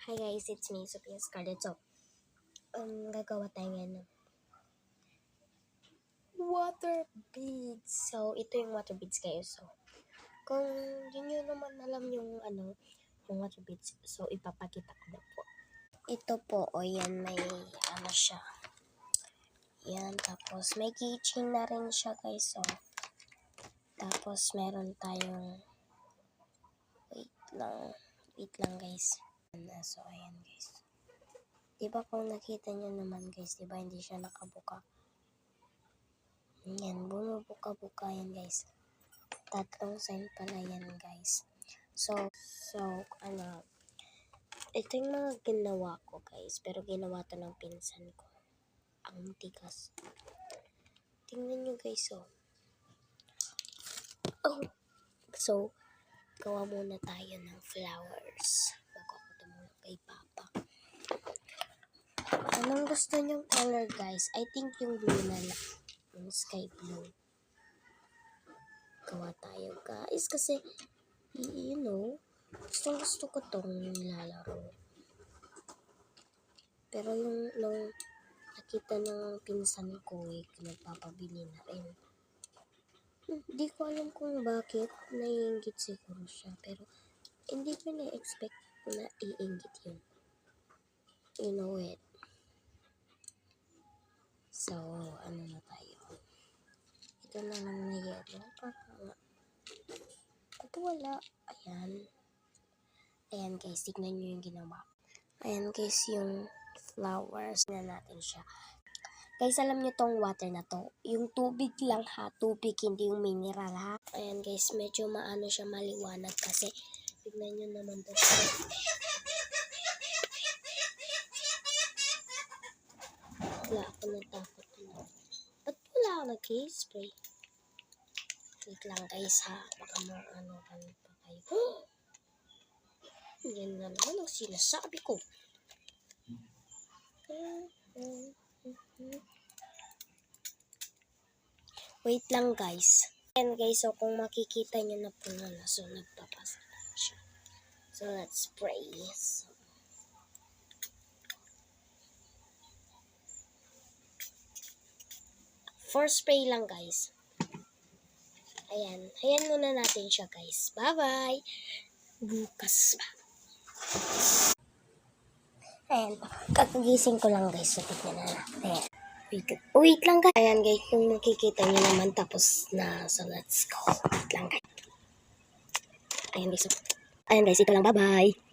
Hi guys, it's me, Sophia Scarlett. So, gagawa tayo ngayon ng water beads. So, ito yung water beads kayo. So, kung di nyo naman alam yung yung water beads, so ipapakita ko na po. Ito po, o yan, may siya. Yan, tapos may keychain na rin siya guys. So, tapos meron tayong, wait lang guys. So, ayan guys. Diba kung nakita nyo naman guys, diba hindi siya nakabuka? Yan, bumubuka-buka yan guys. Tatlong sign pala yan guys. So, ito yung mga ginawa ko guys. Pero ginawa to ng pinsan ko. Ang tigas. Tingnan nyo guys, oh. So, gawa muna tayo ng flowers. Bago ako tumulong kay Papa. Anong gusto nyong color guys? I think yung blue na lang. Yung sky blue. Gawa tayo guys. Kasi, you know, gusto ko tong nilalaro. Pero nung nakita ng pinsan ko, nagpapabili na rin. Hindi ko alam kung bakit. Naiinggit siguro siya. Pero, hindi ko na-expect na iinggit yun. You know it. So, ano na tayo? Ito na lang na yellow. Ito wala. Ayan. Ayan guys, tignan nyo yung ginawa. Ayan guys, yung flowers na natin siya. Guys, alam nyo tong water na to. Yung tubig lang ha. Tubig, hindi yung mineral ha. Ayan guys, medyo maano siya maliwanag kasi tignan nyo naman to. Wala ako natakot. Ba't wala ako nag-spray? Wait lang guys ha. Baka maano pa kayo. Yan na naman ang sinasabi ko. Wait lang guys. Ayan guys, so kung makikita nyo na po na so nagpapasa na siya. So let's spray. For spray lang guys. Ayan. Ayan muna natin siya guys. Bye-bye. Bukas ba? Ayan. Kakagising ko lang guys. So tignan na natin. Wait lang guys. Ayan guys. Kung makikita nyo naman tapos na. So let's go. Wait lang guys. Ayan guys. Ayan guys. Ito lang. Bye-bye.